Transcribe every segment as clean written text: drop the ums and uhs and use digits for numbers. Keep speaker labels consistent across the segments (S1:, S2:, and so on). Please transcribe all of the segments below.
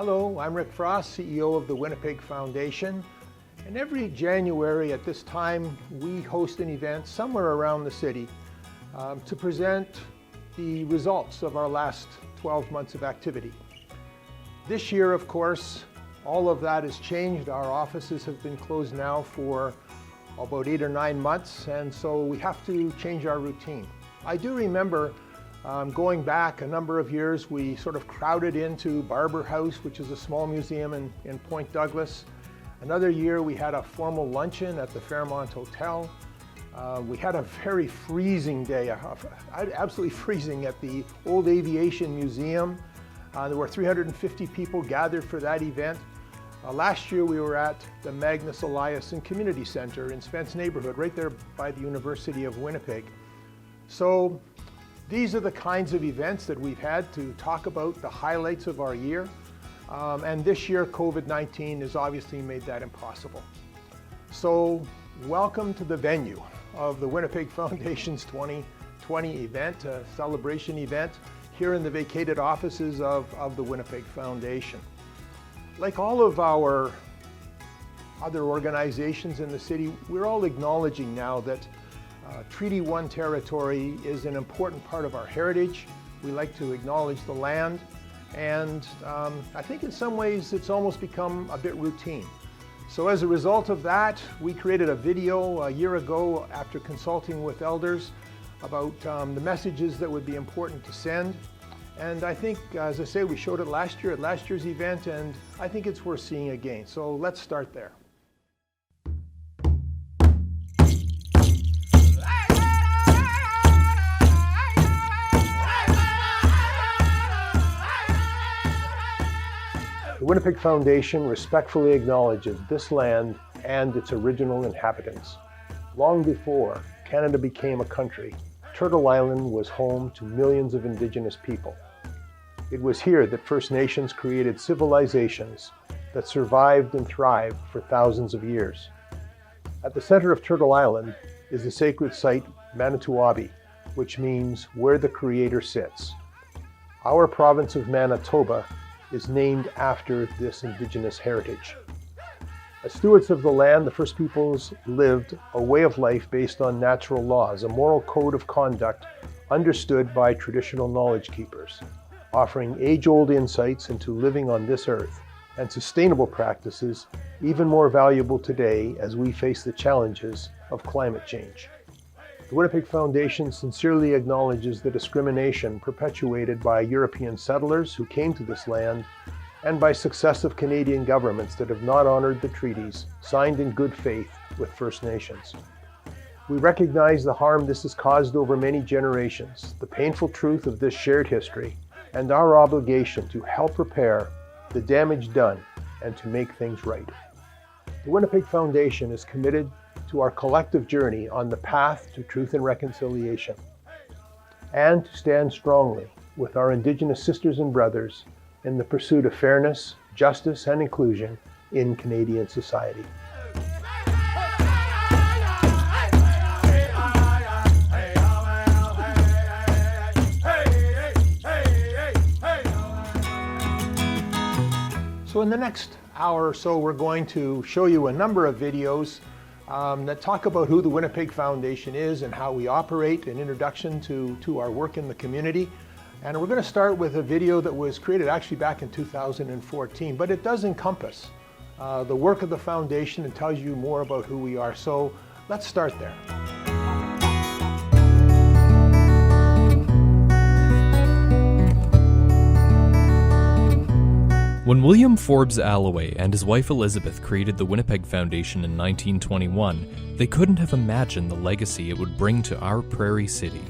S1: Hello, I'm Rick Frost, CEO of the Winnipeg Foundation. And every January at this time, we host an event somewhere around the city to present the results of our last 12 months of activity. This year, of course, all of that has changed. Our offices have been closed now for about 8 or 9 months, and so we have to change our routine. I do remember going back a number of years, we sort of crowded into Barber House, which is a small museum in Point Douglas. Another year we had a formal luncheon at the Fairmont Hotel. We had a very freezing day, absolutely freezing, at the Old Aviation Museum. There were 350 people gathered for that event. Last year we were at the Magnus Eliasson Community Center in Spence neighborhood, right there by the University of Winnipeg. So these are the kinds of events that we've had to talk about the highlights of our year. And this year, COVID-19 has obviously made that impossible. So welcome to the venue of the Winnipeg Foundation's 2020 event, a celebration event, here in the vacated offices of the Winnipeg Foundation. Like all of our other organizations in the city, we're all acknowledging now that Treaty 1 territory is an important part of our heritage. We like to acknowledge the land, and I think in some ways it's almost become a bit routine. So as a result of that, we created a video a year ago after consulting with elders about the messages that would be important to send. And I think, as I say, we showed it last year at last year's event, and I think it's worth seeing again. So let's start there. The Winnipeg Foundation respectfully acknowledges this land and its original inhabitants. Long before Canada became a country, Turtle Island was home to millions of Indigenous people. It was here that First Nations created civilizations that survived and thrived for thousands of years. At the center of Turtle Island is the sacred site Manitowabi, which means where the Creator sits. Our province of Manitoba is named after this Indigenous heritage. As stewards of the land, the First Peoples lived a way of life based on natural laws, a moral code of conduct understood by traditional knowledge keepers, offering age-old insights into living on this earth and sustainable practices even more valuable today as we face the challenges of climate change. The Winnipeg Foundation sincerely acknowledges the discrimination perpetuated by European settlers who came to this land and by successive Canadian governments that have not honored the treaties signed in good faith with First Nations. We recognize the harm this has caused over many generations, the painful truth of this shared history, and our obligation to help repair the damage done and to make things right. The Winnipeg Foundation is committed to our collective journey on the path to truth and reconciliation, and to stand strongly with our Indigenous sisters and brothers in the pursuit of fairness, justice, and inclusion in Canadian society. So in the next hour or so, we're going to show you a number of videos that talk about who the Winnipeg Foundation is and how we operate, an introduction to our work in the community. And we're going to start with a video that was created actually back in 2014, but it does encompass the work of the foundation and tells you more about who we are. So let's start there.
S2: When William Forbes Alloway and his wife Elizabeth created the Winnipeg Foundation in 1921, they couldn't have imagined the legacy it would bring to our prairie city.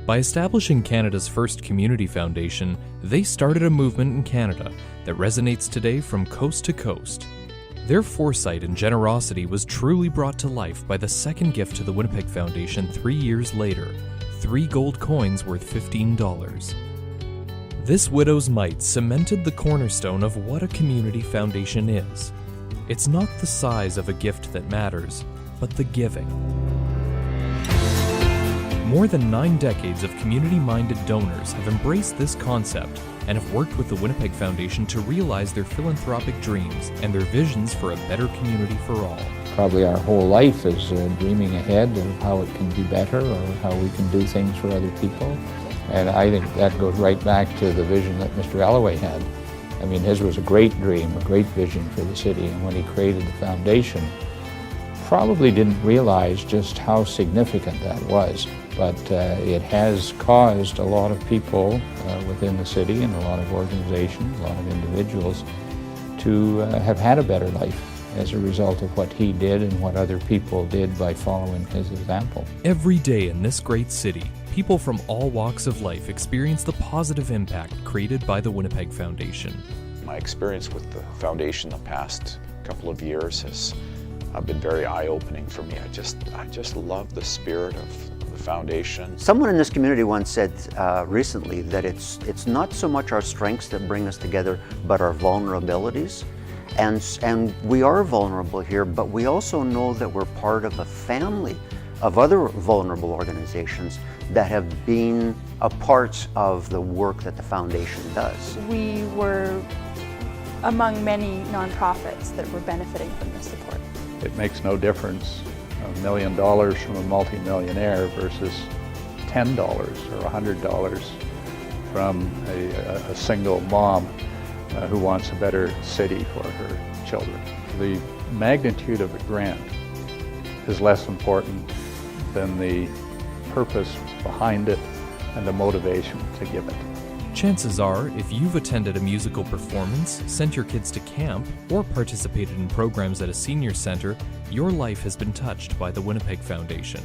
S2: By establishing Canada's first community foundation, they started a movement in Canada that resonates today from coast to coast. Their foresight and generosity was truly brought to life by the second gift to the Winnipeg Foundation 3 years later, 3 gold coins worth $15. This widow's mite cemented the cornerstone of what a community foundation is. It's not the size of a gift that matters, but the giving. More than 9 decades of community-minded donors have embraced this concept and have worked with the Winnipeg Foundation to realize their philanthropic dreams and their visions for a better community for all.
S3: Probably our whole life is dreaming ahead of how it can be better or how we can do things for other people. And I think that goes right back to the vision that Mr. Alloway had. I mean, his was a great dream, a great vision for the city, and when he created the foundation, probably didn't realize just how significant that was. But it has caused a lot of people within the city and a lot of organizations, a lot of individuals to have had a better life as a result of what he did and what other people did by following his example.
S2: Every day in this great city, people from all walks of life experience the positive impact created by the Winnipeg Foundation.
S4: My experience with the foundation the past couple of years has been very eye-opening for me. I just love the spirit of the foundation.
S5: Someone in this community once said recently that it's not so much our strengths that bring us together, but our vulnerabilities. And we are vulnerable here, but we also know that we're part of a family of other vulnerable organizations that have been a part of the work that the foundation does.
S6: We were among many nonprofits that were benefiting from this support.
S7: It makes no difference $1 million from a multimillionaire versus $10 or $100 from a single mom who wants a better city for her children. The magnitude of a grant is less important than the purpose behind it and the motivation to give it.
S2: Chances are, if you've attended a musical performance, sent your kids to camp, or participated in programs at a senior center, your life has been touched by the Winnipeg Foundation.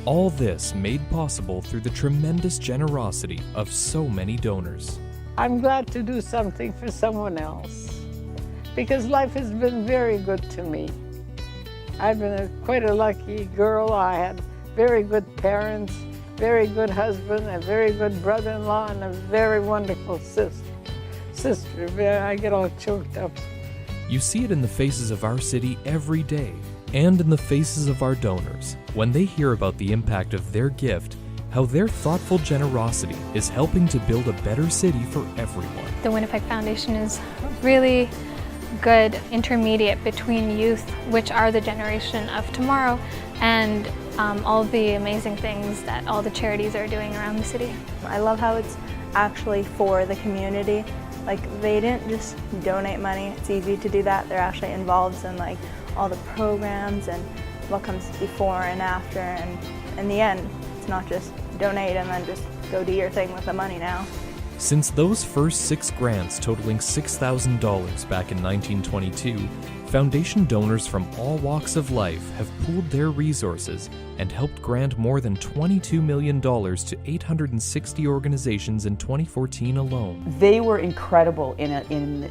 S2: All this made possible through the tremendous generosity of so many donors.
S8: I'm glad to do something for someone else because life has been very good to me. I've been quite a lucky girl. I had very good parents, very good husband, a very good brother-in-law, and a very wonderful sister. I get all choked up.
S2: You see it in the faces of our city every day, and in the faces of our donors, when they hear about the impact of their gift, how their thoughtful generosity is helping to build a better city for everyone.
S9: The Winnipeg Foundation is really good intermediate between youth, which are the generation of tomorrow, and all the amazing things that all the charities are doing around the city.
S10: I love how it's actually for the community. Like, they didn't just donate money. It's easy to do that. They're actually involved in like all the programs and what comes before and after, and in the end, it's not just donate and then just go do your thing with the money now.
S2: Since those first 6 grants totaling $6,000 back in 1922, Foundation donors from all walks of life have pooled their resources and helped grant more than $22 million to 860 organizations in 2014 alone.
S11: They were incredible in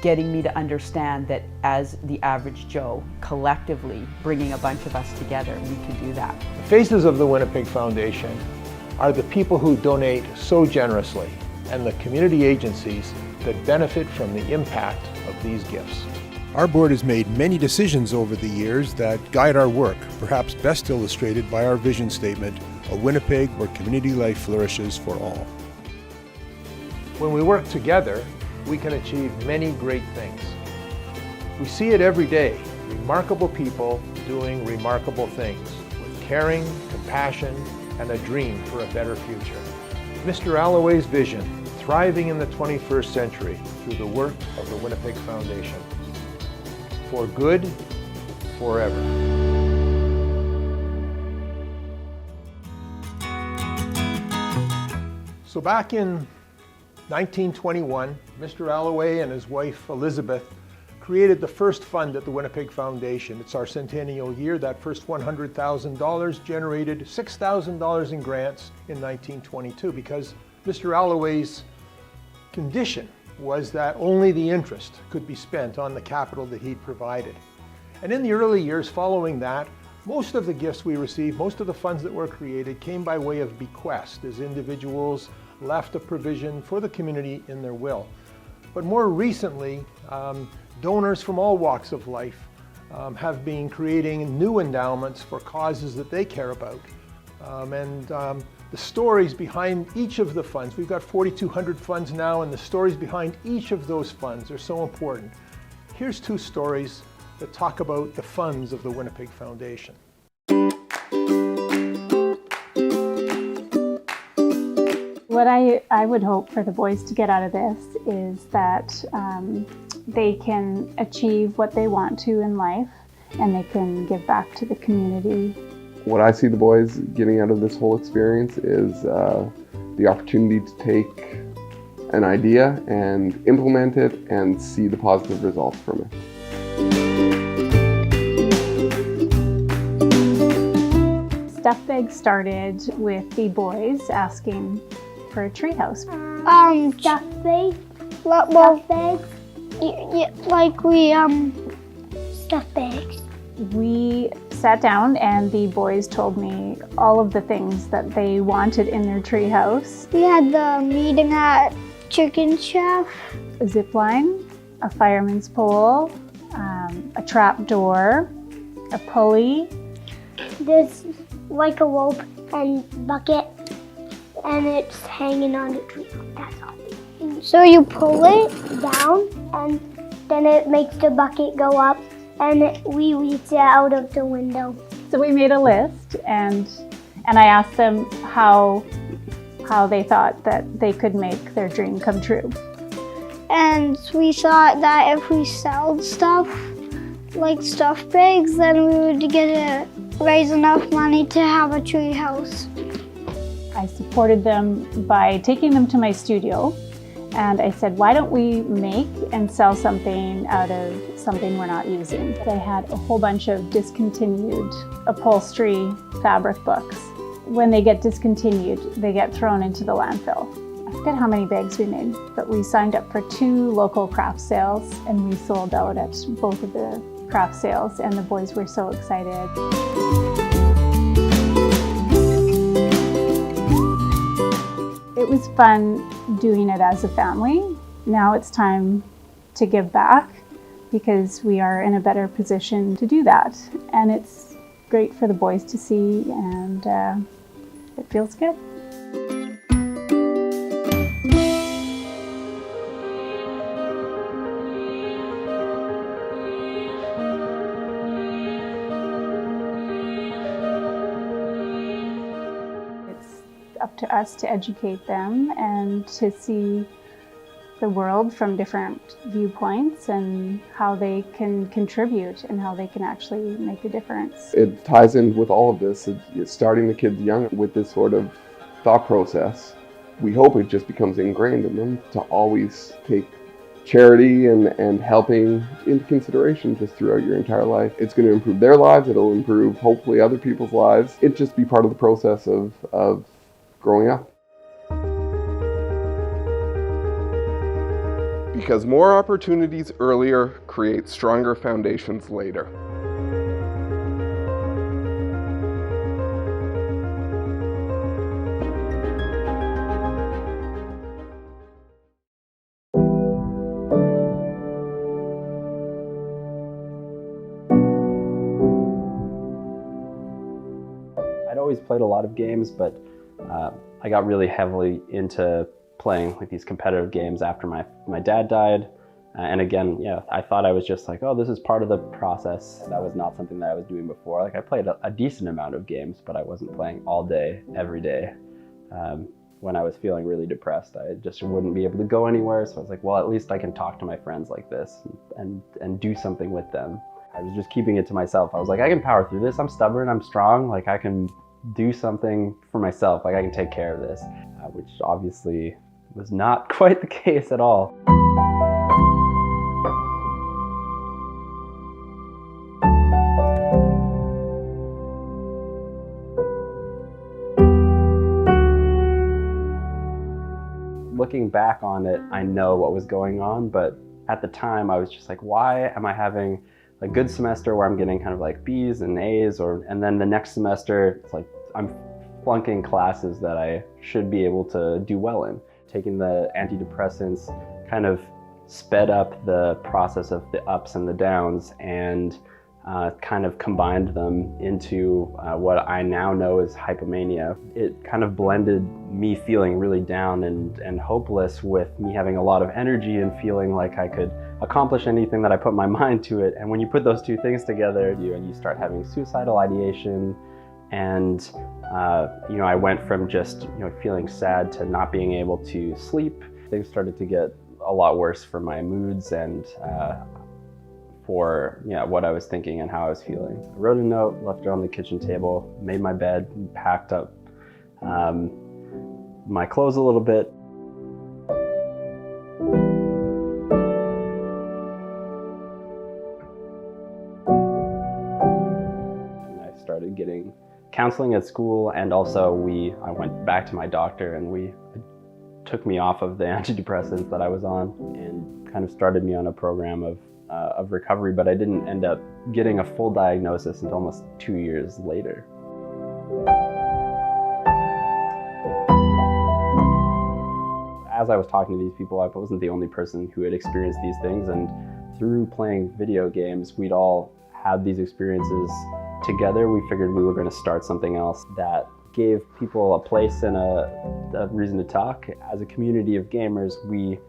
S11: getting me to understand that as the average Joe, collectively bringing a bunch of us together, we could do that.
S1: The faces of the Winnipeg Foundation are the people who donate so generously and the community agencies that benefit from the impact of these gifts.
S12: Our board has made many decisions over the years that guide our work, perhaps best illustrated by our vision statement, a Winnipeg where community life flourishes for all.
S1: When we work together, we can achieve many great things. We see it every day, remarkable people doing remarkable things with caring, compassion, and a dream for a better future. Mr. Alloway's vision, thriving in the 21st century through the work of the Winnipeg Foundation. For good, forever. So back in 1921, Mr. Alloway and his wife Elizabeth created the first fund at the Winnipeg Foundation. It's our centennial year. That first $100,000 generated $6,000 in grants in 1922 because Mr. Alloway's condition was that only the interest could be spent on the capital that he'd provided. And in the early years following that, most of the gifts we received, most of the funds that were created came by way of bequest as individuals left a provision for the community in their will. But more recently, donors from all walks of life have been creating new endowments for causes that they care about. and the stories behind each of the funds. We've got 4,200 funds now, and the stories behind each of those funds are so important. Here's two stories that talk about the funds of the Winnipeg Foundation.
S13: What I would hope for the boys to get out of this is that they can achieve what they want to in life, and they can give back to the community.
S14: What I see the boys getting out of this whole experience is the opportunity to take an idea and implement it and see the positive results from it.
S13: Stuff Bag started with the boys asking for a treehouse.
S15: Stuff bag. Stuff bags. Stuff bags.
S13: We sat down and the boys told me all of the things that they wanted in their treehouse.
S15: We had the meeting at Chicken Chef.
S13: A zip line, a fireman's pole, a trap door, a pulley.
S15: There's like a rope and bucket, and it's hanging on the tree. That's all. So you pull it down, and then it makes the bucket go up, and we reach it out of the window.
S13: So we made a list, and I asked them how they thought that they could make their dream come true.
S15: And we thought that if we sold stuff, like stuff bags, then we would raise enough money to have a tree house.
S13: I supported them by taking them to my studio, and I said, why don't we make and sell something out of something we're not using? I had a whole bunch of discontinued upholstery fabric books. When they get discontinued, they get thrown into the landfill. I forget how many bags we made, but we signed up for 2 local craft sales, and we sold out at both of the craft sales, and the boys were so excited. It was fun doing it as a family. Now it's time to give back because we are in a better position to do that. And it's great for the boys to see, and it feels good. Up to us to educate them and to see the world from different viewpoints and how they can contribute and how they can actually make a difference.
S14: It ties in with all of this. It's starting the kids young with this sort of thought process. We hope it just becomes ingrained in them to always take charity and helping into consideration just throughout your entire life. It's going to improve their lives. It'll improve hopefully other people's lives. It just be part of the process of growing up. Because more opportunities earlier create stronger foundations later.
S16: I'd always played a lot of games, but I got really heavily into playing like these competitive games after my dad died. And again, yeah, I thought I was just like, oh, this is part of the process. That was not something that I was doing before. Like I played a decent amount of games, but I wasn't playing all day, every day. When I was feeling really depressed, I just wouldn't be able to go anywhere. So I was like, well, at least I can talk to my friends like this and do something with them. I was just keeping it to myself. I was like, I can power through this. I'm stubborn, I'm strong. Like I can do something for myself. Like I can take care of this, which obviously was not quite the case at all. Looking back on it, I know what was going on, but at the time I was just like, why am I having a good semester where I'm getting kind of like B's and A's, and then the next semester it's like I'm flunking classes that I should be able to do well in. Taking the antidepressants kind of sped up the process of the ups and the downs, and kind of combined them into what I now know as hypomania. It kind of blended me feeling really down and hopeless with me having a lot of energy and feeling like I could accomplish anything that I put my mind to it. And when you put those two things together, you start having suicidal ideation. And I went from just feeling sad to not being able to sleep. Things started to get a lot worse for my moods and for what I was thinking and how I was feeling. I wrote a note, left it on the kitchen table, made my bed, packed up my clothes a little bit. And I started getting counseling at school, and also I went back to my doctor and we took me off of the antidepressants that I was on and kind of started me on a program of recovery, but I didn't end up getting a full diagnosis until almost 2 years later. As I was talking to these people, I wasn't the only person who had experienced these things, and through playing video games, we'd all had these experiences together. We figured we were going to start something else that gave people a place and a reason to talk. As a community of gamers, we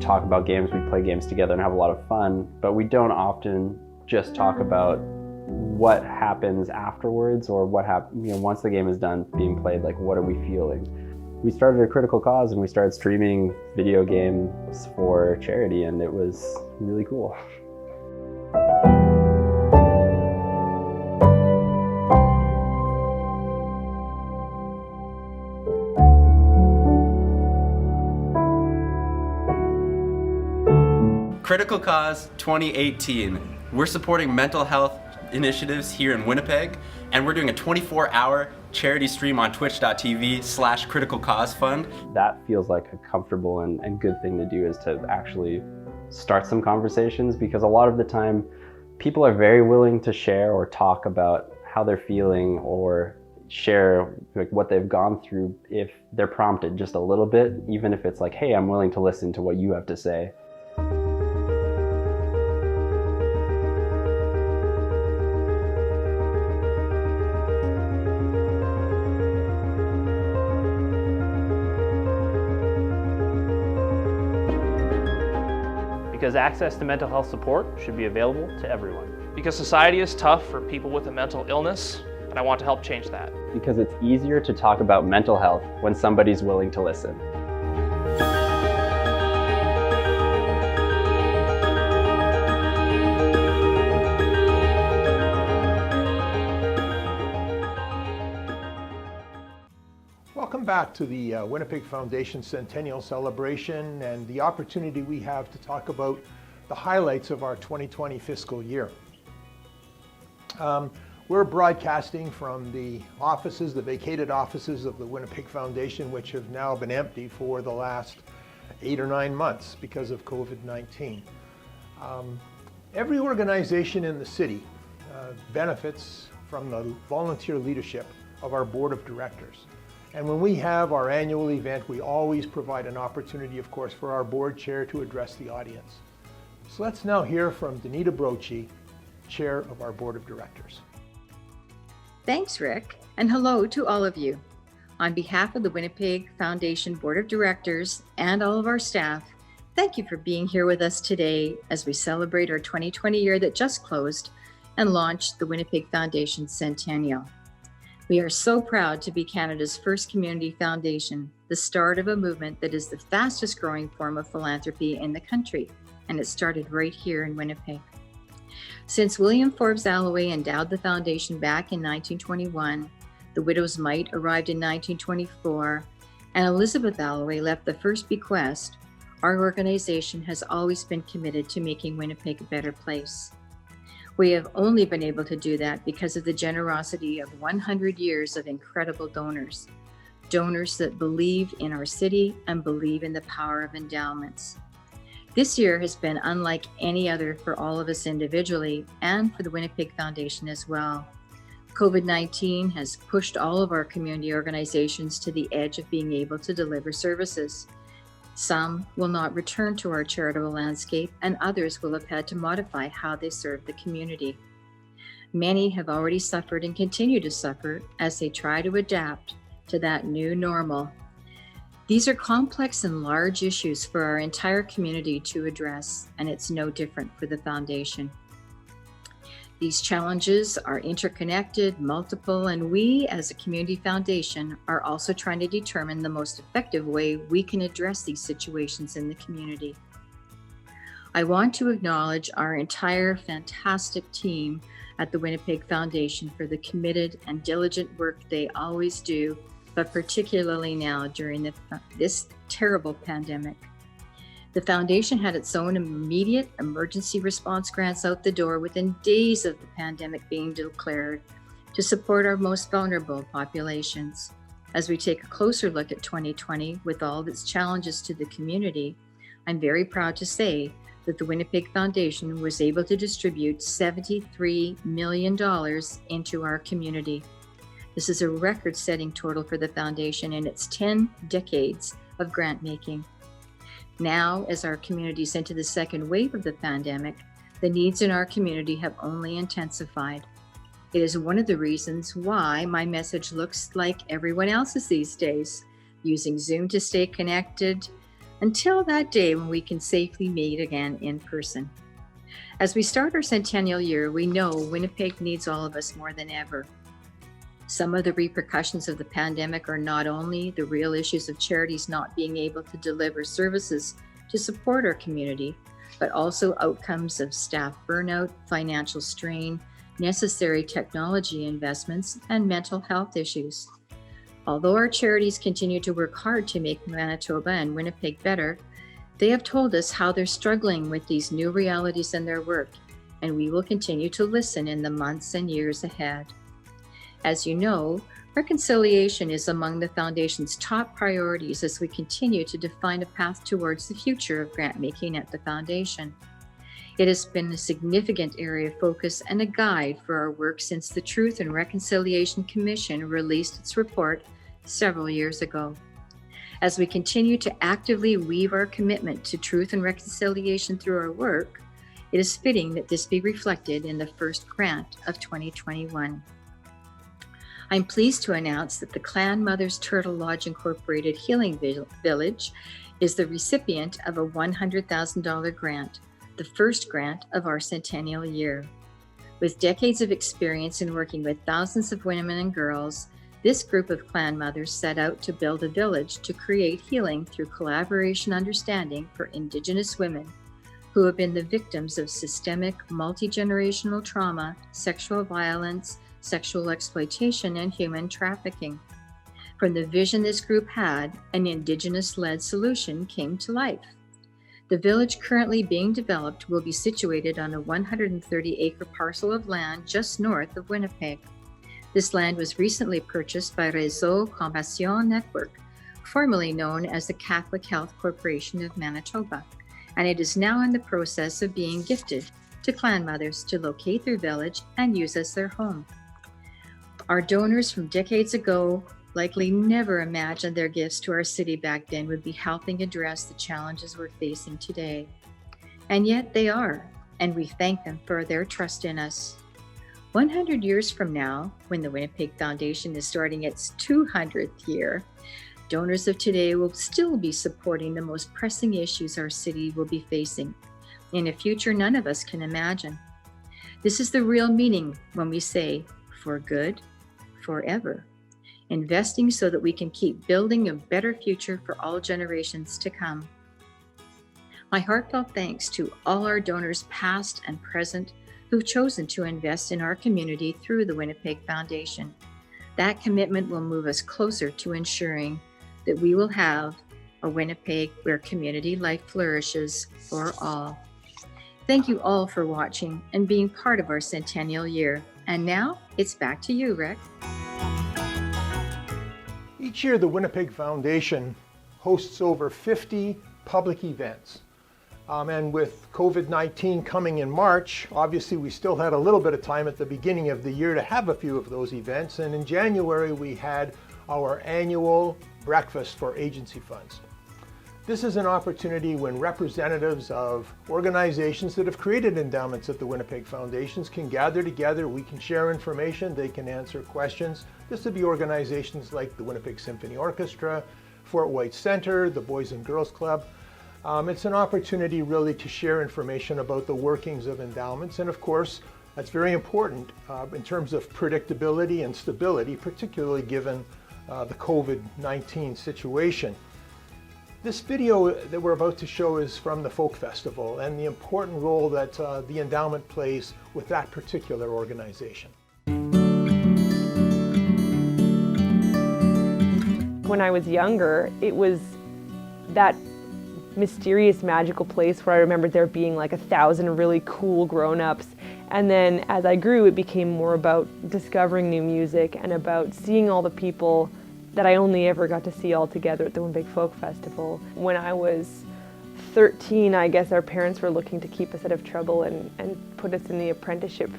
S16: talk about games, we play games together and have a lot of fun, but we don't often just talk about what happens afterwards or what happens, once the game is done being played, like what are we feeling? We started a critical cause and we started streaming video games for charity, and it was really cool.
S17: Critical Cause 2018. We're supporting mental health initiatives here in Winnipeg, and we're doing a 24-hour charity stream on twitch.tv/Critical Cause Fund.
S16: That feels like a comfortable and good thing to do, is to actually start some conversations, because a lot of the time people are very willing to share or talk about how they're feeling or share what they've gone through if they're prompted just a little bit, even if it's like, hey, I'm willing to listen to what you have to say.
S18: Because access to mental health support should be available to everyone. Because society is tough for people with a mental illness, and I want to help change that.
S16: Because it's easier to talk about mental health when somebody's willing to listen.
S1: Welcome back to the Winnipeg Foundation Centennial Celebration and the opportunity we have to talk about the highlights of our 2020 fiscal year. We're broadcasting from the offices, the vacated offices of the Winnipeg Foundation, which have now been empty for the last 8 or 9 months because of COVID-19. Every organization in the city benefits from the volunteer leadership of our board of directors. And when we have our annual event, we always provide an opportunity, of course, for our board chair to address the audience. So let's now hear from Danita Brochi, chair of our board of directors.
S19: Thanks, Rick, and hello to all of you. On behalf of the Winnipeg Foundation Board of Directors and all of our staff, thank you for being here with us today as we celebrate our 2020 year that just closed and launched the Winnipeg Foundation Centennial. We are so proud to be Canada's first community foundation, the start of a movement that is the fastest growing form of philanthropy in the country, and it started right here in Winnipeg. Since William Forbes Alloway endowed the foundation back in 1921, the Widow's Mite arrived in 1924, and Elizabeth Alloway left the first bequest, our organization has always been committed to making Winnipeg a better place. We have only been able to do that because of the generosity of 100 years of incredible donors. Donors that believe in our city and believe in the power of endowments. This year has been unlike any other for all of us individually and for the Winnipeg Foundation as well. COVID-19 has pushed all of our community organizations to the edge of being able to deliver services. Some will not return to our charitable landscape, and others will have had to modify how they serve the community. Many have already suffered and continue to suffer as they try to adapt to that new normal. These are complex and large issues for our entire community to address, and it's no different for the Foundation. These challenges are interconnected, multiple, and we as a community foundation are also trying to determine the most effective way we can address these situations in the community. I want to acknowledge our entire fantastic team at the Winnipeg Foundation for the committed and diligent work they always do, but particularly now during this terrible pandemic. The Foundation had its own immediate emergency response grants out the door within days of the pandemic being declared to support our most vulnerable populations. As we take a closer look at 2020 with all of its challenges to the community, I'm very proud to say that the Winnipeg Foundation was able to distribute $73 million into our community. This is a record-setting total for the Foundation in its 10 decades of grant making. Now, as our communities enter the second wave of the pandemic, the needs in our community have only intensified. It is one of the reasons why my message looks like everyone else's these days, using Zoom to stay connected until that day when we can safely meet again in person. As we start our centennial year, we know Winnipeg needs all of us more than ever. Some of the repercussions of the pandemic are not only the real issues of charities not being able to deliver services to support our community, but also outcomes of staff burnout, financial strain, necessary technology investments, and mental health issues. Although our charities continue to work hard to make Manitoba and Winnipeg better, they have told us how they're struggling with these new realities in their work, and we will continue to listen in the months and years ahead. As you know, reconciliation is among the Foundation's top priorities as we continue to define a path towards the future of grant making at the Foundation. It has been a significant area of focus and a guide for our work since the Truth and Reconciliation Commission released its report several years ago. As we continue to actively weave our commitment to truth and reconciliation through our work, it is fitting that this be reflected in the first grant of 2021. I'm pleased to announce that the Clan Mothers Turtle Lodge Incorporated Healing Village is the recipient of a $100,000 grant, the first grant of our centennial year. With decades of experience in working with thousands of women and girls, this group of clan mothers set out to build a village to create healing through collaboration understanding for Indigenous women who have been the victims of systemic multi-generational trauma, sexual violence, sexual exploitation, and human trafficking. From the vision this group had, an Indigenous-led solution came to life. The village currently being developed will be situated on a 130-acre parcel of land just north of Winnipeg. This land was recently purchased by Réseau Compassion Network, formerly known as the Catholic Health Corporation of Manitoba, and it is now in the process of being gifted to clan mothers to locate their village and use as their home. Our donors from decades ago likely never imagined their gifts to our city back then would be helping address the challenges we're facing today. And yet they are, and we thank them for their trust in us. 100 years from now, when the Winnipeg Foundation is starting its 200th year, donors of today will still be supporting the most pressing issues our city will be facing, in a future none of us can imagine. This is the real meaning when we say, for good, forever. Investing so that we can keep building a better future for all generations to come. My heartfelt thanks to all our donors past and present who've chosen to invest in our community through the Winnipeg Foundation. That commitment will move us closer to ensuring that we will have a Winnipeg where community life flourishes for all. Thank you all for watching and being part of our centennial year. And now it's back to you, Rick.
S1: Each year, the Winnipeg Foundation hosts over 50 public events. And with COVID-19 coming in March, obviously we still had a little bit of time at the beginning of the year to have a few of those events. And in January, we had our annual breakfast for agency funds. This is an opportunity when representatives of organizations that have created endowments at the Winnipeg Foundations can gather together. We can share information, they can answer questions. This would be organizations like the Winnipeg Symphony Orchestra, Fort White Center, the Boys and Girls Club. It's an opportunity really to share information about the workings of endowments, and of course that's very important in terms of predictability and stability, particularly given the COVID-19 situation. This video that we're about to show is from the Folk Festival and the important role that the endowment plays with that particular organization.
S20: When I was younger, it was that mysterious, magical place where I remembered there being like 1,000 really cool grown-ups. And then as I grew, it became more about discovering new music and about seeing all the people that I only ever got to see all together at the Winnipeg Folk Festival. When I was 13, I guess our parents were looking to keep us out of trouble and put us in the apprenticeship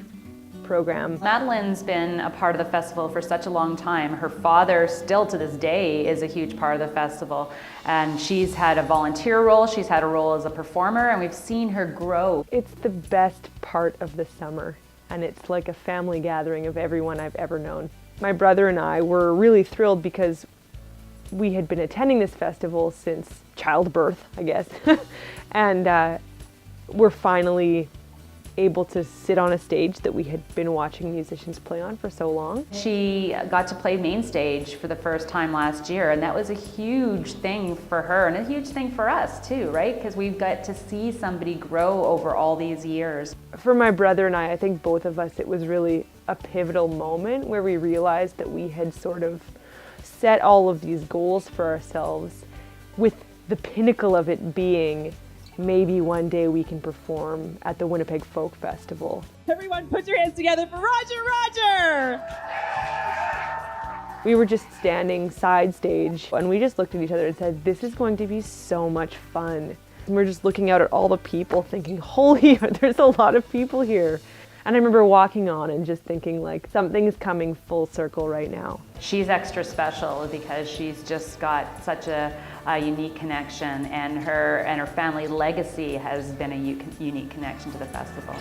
S20: program.
S21: Madeline's been a part of the festival for such a long time. Her father, still to this day, is a huge part of the festival. And she's had a volunteer role, she's had a role as a performer, and we've seen her grow.
S20: It's the best part of the summer, and it's like a family gathering of everyone I've ever known. My brother and I were really thrilled because we had been attending this festival since childbirth, I guess. And we're finally able to sit on a stage that we had been watching musicians play on for so long.
S21: She got to play main stage for the first time last year, and that was a huge thing for her and a huge thing for us too, right? Because we've got to see somebody grow over all these years.
S20: For my brother and I think both of us, it was really a pivotal moment where we realized that we had sort of set all of these goals for ourselves, with the pinnacle of it being maybe one day we can perform at the Winnipeg Folk Festival.
S22: Everyone put your hands together for Roger!
S20: We were just standing side stage and we just looked at each other and said, this is going to be so much fun. And we're just looking out at all the people thinking, holy, there's a lot of people here. And I remember walking on and just thinking like, something is coming full circle right now.
S21: She's extra special because she's just got such a unique connection, and her family legacy has been a unique connection to the festival.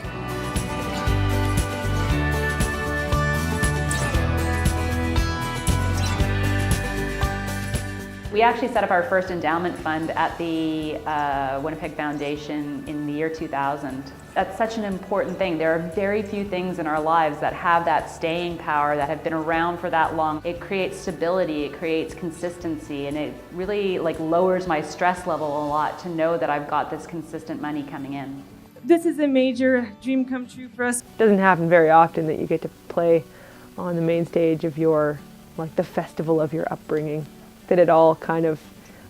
S21: We actually set up our first endowment fund at the Winnipeg Foundation in the year 2000. That's such an important thing. There are very few things in our lives that have that staying power, that have been around for that long. It creates stability, it creates consistency, and it really lowers my stress level a lot to know that I've got this consistent money coming in.
S22: This is a major dream come true for us.
S20: It doesn't happen very often that you get to play on the main stage of your, the festival of your upbringing. That it all kind of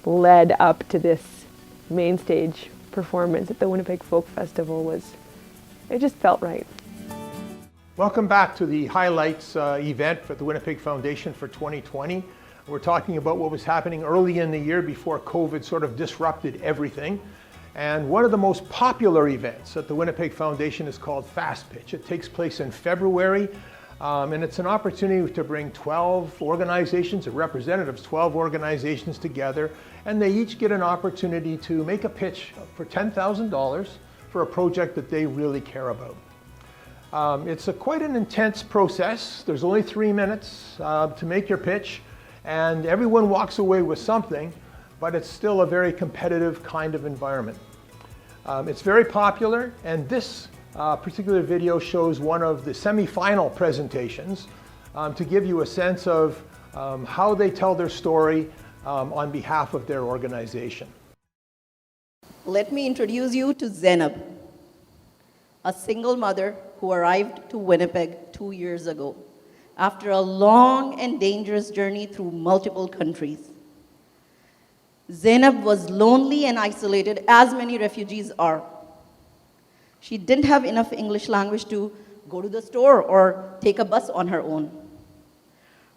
S20: led up to this main stage performance at the Winnipeg Folk Festival it just felt right.
S1: Welcome back to the highlights event for the Winnipeg Foundation for 2020. We're talking about what was happening early in the year before COVID sort of disrupted everything. And one of the most popular events at the Winnipeg Foundation is called Fast Pitch. It takes place in February. And it's an opportunity to bring 12 organizations, or representatives, 12 organizations together, and they each get an opportunity to make a pitch for $10,000 for a project that they really care about. It's quite an intense process. There's only 3 minutes to make your pitch, and everyone walks away with something, but it's still a very competitive kind of environment. It's very popular, and this particular video shows one of the semi-final presentations to give you a sense of how they tell their story on behalf of their organization.
S23: Let me introduce you to Zainab, a single mother who arrived to Winnipeg 2 years ago after a long and dangerous journey through multiple countries. Zainab was lonely and isolated, as many refugees are. She didn't have enough English language to go to the store or take a bus on her own.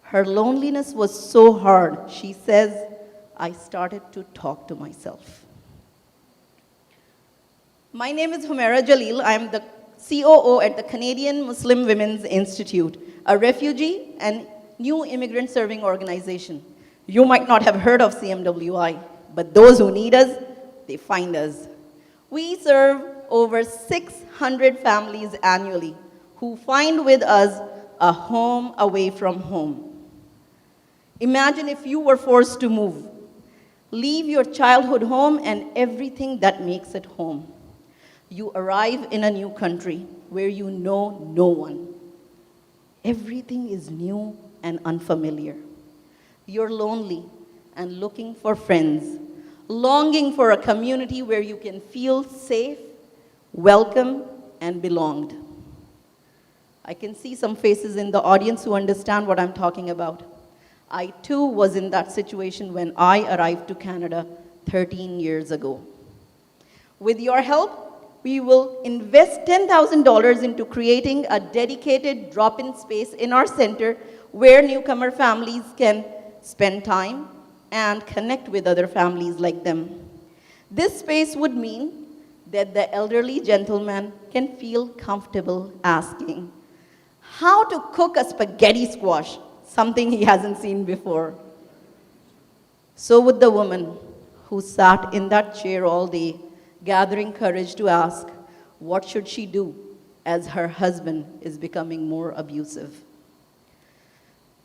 S23: Her loneliness was so hard, she says, I started to talk to myself. My name is Humaira Jalil. I am the COO at the Canadian Muslim Women's Institute, a refugee and new immigrant serving organization. You might not have heard of CMWI. but those who need us, they find us. We serve over 600 families annually who find with us a home away from home. Imagine if you were forced to move. Leave your childhood home and everything that makes it home. You arrive in a new country where you know no one. Everything is new and unfamiliar. You're lonely and looking for friends, longing for a community where you can feel safe, welcome, and belonged. I can see some faces in the audience who understand what I'm talking about. I too was in that situation when I arrived to Canada 13 years ago. With your help, we will invest $10,000 into creating a dedicated drop-in space in our center where newcomer families can spend time and connect with other families like them. This space would mean that the elderly gentleman can feel comfortable asking how to cook a spaghetti squash, something he hasn't seen before. So would the woman who sat in that chair all day, gathering courage to ask, what should she do as her husband is becoming more abusive?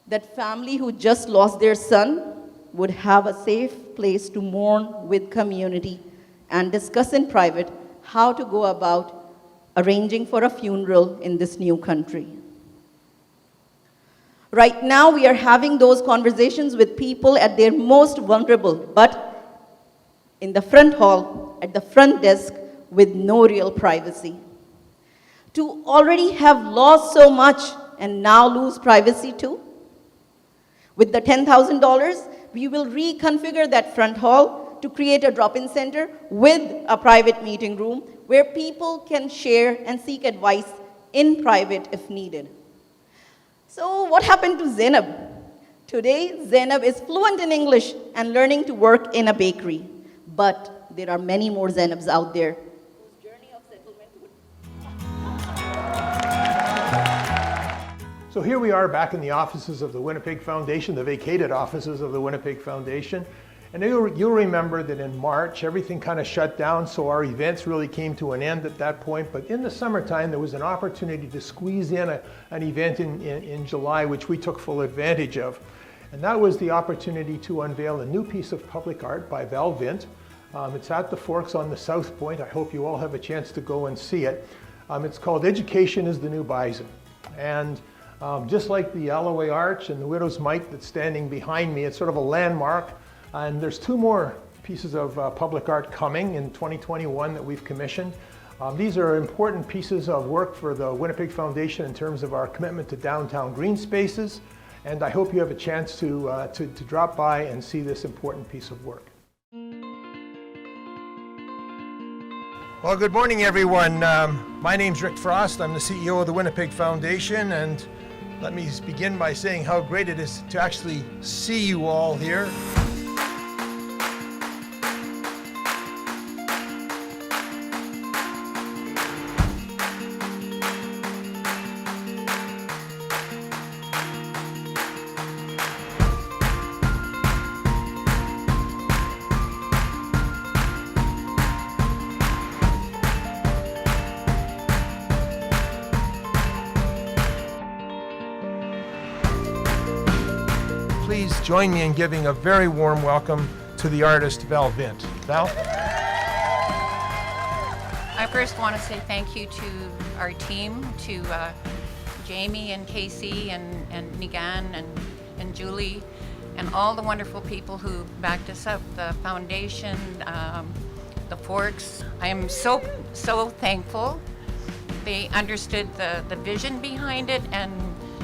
S23: That family who just lost their son would have a safe place to mourn with community and discuss in private how to go about arranging for a funeral in this new country. Right now, we are having those conversations with people at their most vulnerable, but in the front hall, at the front desk, with no real privacy. To already have lost so much and now lose privacy too? With the $10,000, we will reconfigure that front hall to create a drop-in center with a private meeting room where people can share and seek advice in private if needed. So what happened to Zainab? Today, Zainab is fluent in English and learning to work in a bakery. But there are many more Zainabs out there.
S1: So here we are back in the offices of the Winnipeg Foundation, the vacated offices of the Winnipeg Foundation. And you'll remember that in March, everything kind of shut down, so our events really came to an end at that point. But in the summertime, there was an opportunity to squeeze in an event in July, which we took full advantage of. And that was the opportunity to unveil a new piece of public art by Val Vint. It's at the Forks on the South Point. I hope you all have a chance to go and see it. It's called Education is the New Bison. And just like the Alloway Arch and the Widow's Mite that's standing behind me, it's sort of a landmark. And there's two more pieces of public art coming in 2021 that we've commissioned. These are important pieces of work for the Winnipeg Foundation in terms of our commitment to downtown green spaces. And I hope you have a chance to drop by and see this important piece of work. Well, good morning, everyone. My name's Rick Frost. I'm the CEO of the Winnipeg Foundation, and let me begin by saying how great it is to actually see you all here. Please join me in giving a very warm welcome to the artist Val Vint. Val?
S3: I first want to say thank you to our team, to Jamie and Casey and Nigan and Julie and all the wonderful people who backed us up, the foundation, the Forks. I am so thankful. They understood the vision behind it, and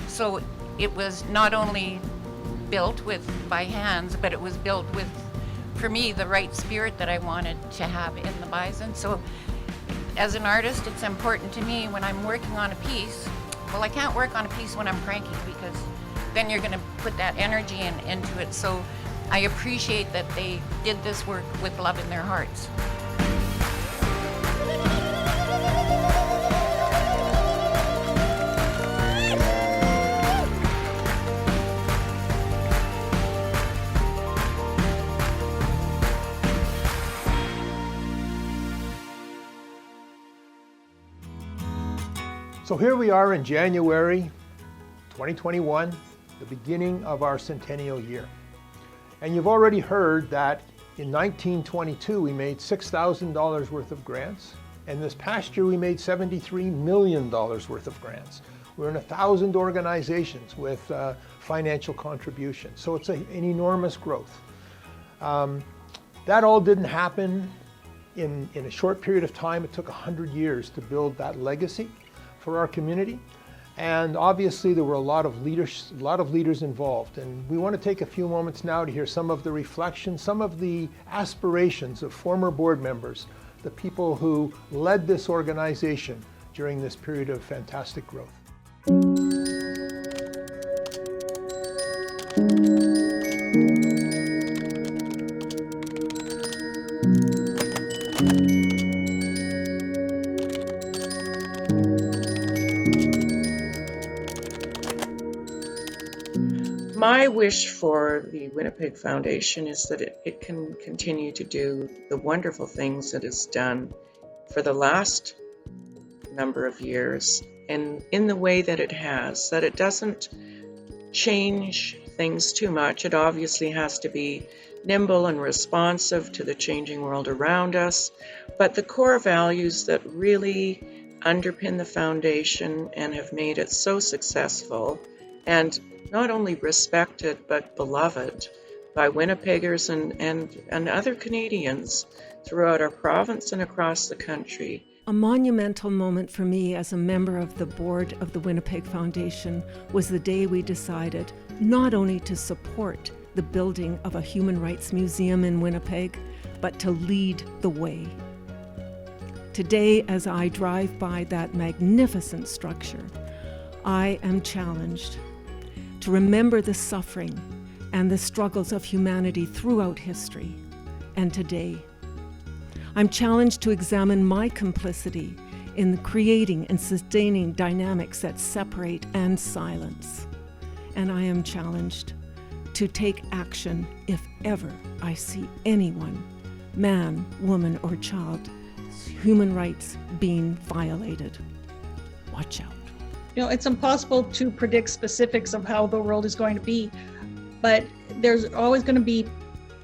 S3: so it was not only built by hands, but it was built with, for me, the right spirit that I wanted to have in the Bison. So as an artist, it's important to me when I'm working on a piece. Well, I can't work on a piece when I'm cranky, because then you're going to put that energy into it. So I appreciate that they did this work with love in their hearts.
S1: So here we are in January 2021, the beginning of our centennial year. And you've already heard that in 1922 we made $6,000 worth of grants, and this past year we made $73 million worth of grants. We're in 1,000 organizations with financial contributions, so it's an enormous growth. That all didn't happen in a short period of time. It took 100 years to build that legacy for our community. And obviously there were a lot of leaders involved. And we want to take a few moments now to hear some of the reflections, some of the aspirations of former board members, the people who led this organization during this period of fantastic growth.
S4: My wish for the Winnipeg Foundation is that it can continue to do the wonderful things that it's done for the last number of years, and in the way that it has, that it doesn't change things too much. It obviously has to be nimble and responsive to the changing world around us, but the core values that really underpin the foundation and have made it so successful and not only respected but beloved by Winnipeggers and other Canadians throughout our province and across the country.
S5: A monumental moment for me as a member of the board of the Winnipeg Foundation was the day we decided not only to support the building of a human rights museum in Winnipeg, but to lead the way. Today, as I drive by that magnificent structure, I am challenged to remember the suffering and the struggles of humanity throughout history and today. I'm challenged to examine my complicity in creating and sustaining dynamics that separate and silence. And I am challenged to take action if ever I see anyone, man, woman, or child, human rights being violated. Watch out.
S22: You know, it's impossible to predict specifics of how the world is going to be, but there's always going to be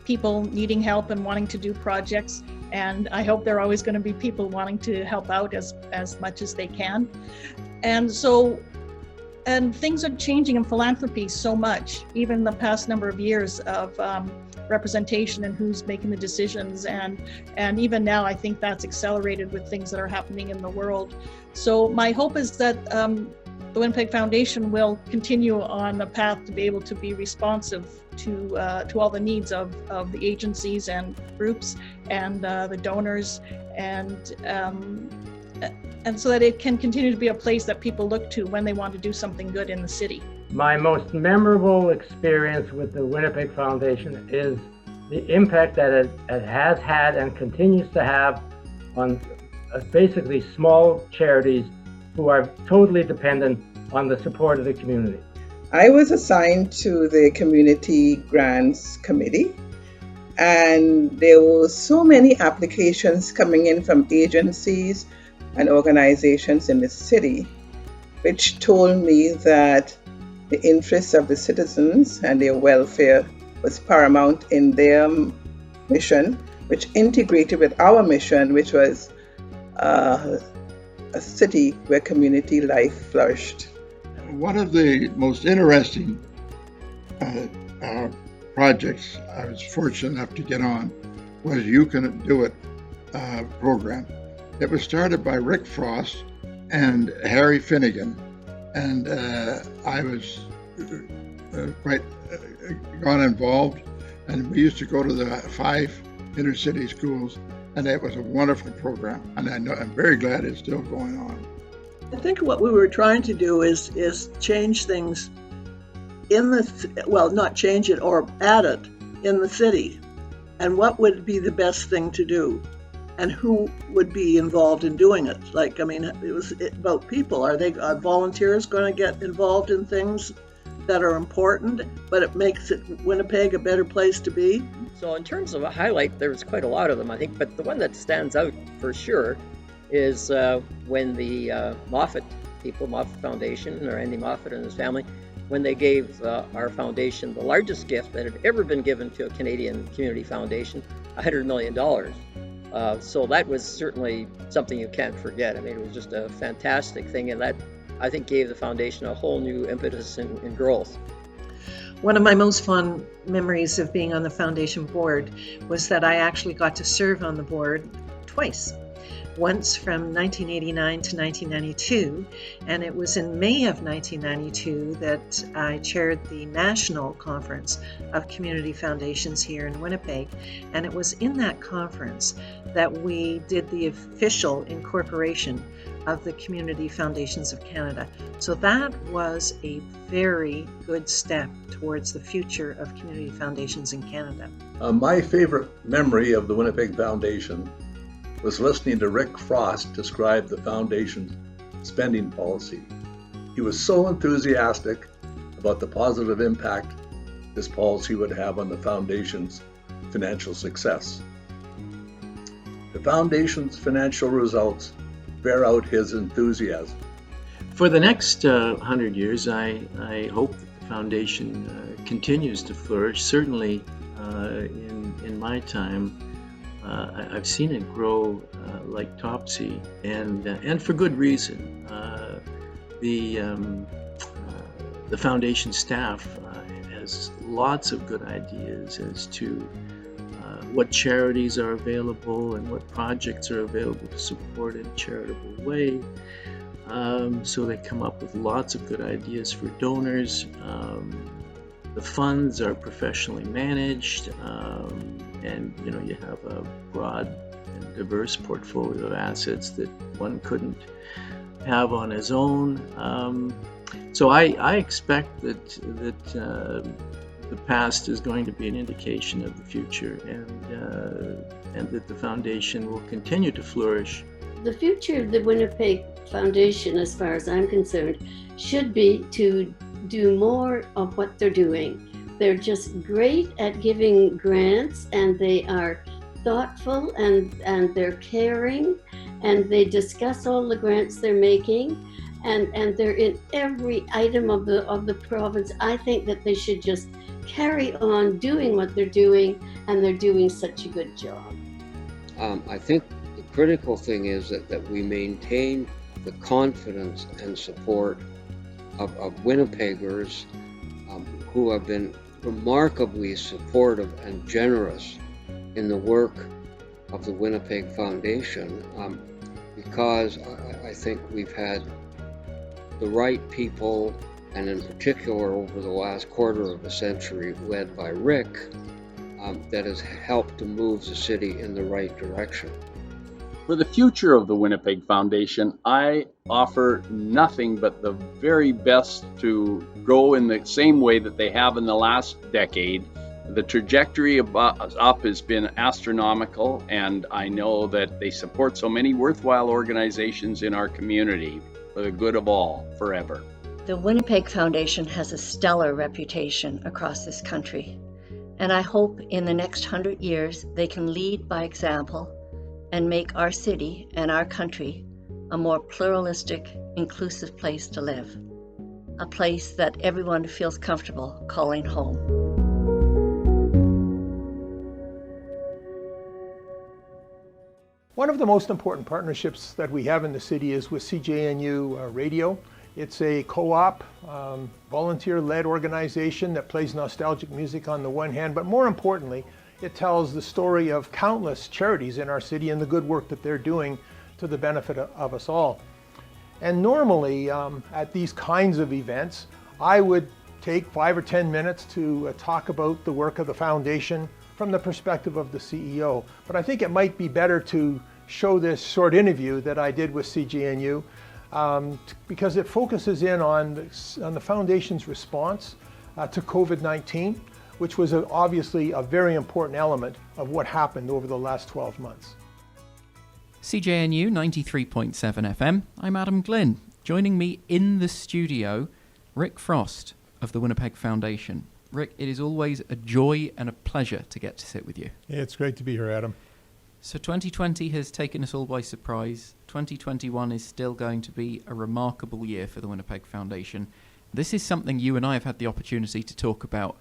S22: people needing help and wanting to do projects, and I hope there are always going to be people wanting to help out as much as they can. And things are changing in philanthropy so much, even the past number of years of representation and who's making the decisions, and even now I think that's accelerated with things that are happening in the world. So my hope is that the Winnipeg Foundation will continue on the path to be able to be responsive to all the needs of the agencies and groups and the donors, and so that it can continue to be a place that people look to when they want to do something good in the city.
S6: My most memorable experience with the Winnipeg Foundation is the impact that it has had and continues to have on basically small charities who are totally dependent on the support of the community.
S24: I was assigned to the Community Grants Committee, and there were so many applications coming in from agencies and organizations in the city, which told me that the interests of the citizens and their welfare was paramount in their mission, which integrated with our mission, which was a city where community life flourished.
S25: One of the most interesting projects I was fortunate enough to get on was You Can Do It program. It was started by Rick Frost and Harry Finnegan, and I was quite got involved, and we used to go to the 5 inner city schools, and it was a wonderful program, and I'm very glad it's still going on.
S26: I think what we were trying to do is change things in not change it or add it in the city, and what would be the best thing to do, and who would be involved in doing it. It was about people. Are volunteers going to get involved in things that are important, but it makes Winnipeg a better place to be?
S27: So in terms of a highlight, there's quite a lot of them, I think, but the one that stands out for sure is when the Moffat people, Moffat Foundation, or Andy Moffat and his family, when they gave our foundation the largest gift that had ever been given to a Canadian community foundation, $100 million. So that was certainly something you can't forget. I mean, it was just a fantastic thing, and that, I think, gave the foundation a whole new impetus and growth.
S22: One of my most fond memories of being on the foundation board was that I actually got to serve on the board twice. Once from 1989 to 1992, and it was in May of 1992 that I chaired the National Conference of Community Foundations here in Winnipeg, and it was in that conference that we did the official incorporation of the Community Foundations of Canada. So that was a very good step towards the future of community foundations in Canada.
S2: My favorite memory of the Winnipeg Foundation was listening to Rick Frost describe the foundation's spending policy. He was so enthusiastic about the positive impact this policy would have on the foundation's financial success. The foundation's financial results bear out his enthusiasm.
S7: For the next 100 years, I hope that the foundation continues to flourish. Certainly in my time, I've seen it grow like topsy, and for good reason. The foundation staff has lots of good ideas as to what charities are available and what projects are available to support in a charitable way. So they come up with lots of good ideas for donors. The funds are professionally managed, and you have a broad and diverse portfolio of assets that one couldn't have on his own. So I expect that the past is going to be an indication of the future, and that the foundation will continue to flourish.
S8: The future of the Winnipeg Foundation, as far as I'm concerned, should be to do more of what they're doing. They're just great at giving grants, and they are thoughtful, and they're caring, and they discuss all the grants they're making, and they're in every item of the province. I think that they should just carry on doing what they're doing, and they're doing such a good job.
S9: I think the critical thing is that we maintain the confidence and support of Winnipeggers who have been remarkably supportive and generous in the work of the Winnipeg Foundation, because I think we've had the right people, and in particular over the last quarter of a century, led by Rick, that has helped to move the city in the right direction.
S10: For the future of the Winnipeg Foundation, I offer nothing but the very best to go in the same way that they have in the last decade. The trajectory up has been astronomical, and I know that they support so many worthwhile organizations in our community for the good of all, forever.
S11: The Winnipeg Foundation has a stellar reputation across this country, and I hope in the next 100 years they can lead by example and make our city and our country a more pluralistic, inclusive place to live, a place that everyone feels comfortable calling home.
S1: One of the most important partnerships that we have in the city is with CJNU Radio. It's a co-op, volunteer-led organization that plays nostalgic music on the one hand, but more importantly, it tells the story of countless charities in our city and the good work that they're doing to the benefit of us all. And normally, at these kinds of events, I would take 5 or 10 minutes to talk about the work of the foundation from the perspective of the CEO. But I think it might be better to show this short interview that I did with CJNU because it focuses in on the foundation's response to COVID-19, which was obviously a very important element of what happened over the last 12 months.
S12: CJNU 93.7 FM, I'm Adam Glynn. Joining me in the studio, Rick Frost of the Winnipeg Foundation. Rick, it is always a joy and a pleasure to get to sit with you.
S1: It's great to be here, Adam.
S12: So 2020 has taken us all by surprise. 2021 is still going to be a remarkable year for the Winnipeg Foundation. This is something you and I have had the opportunity to talk about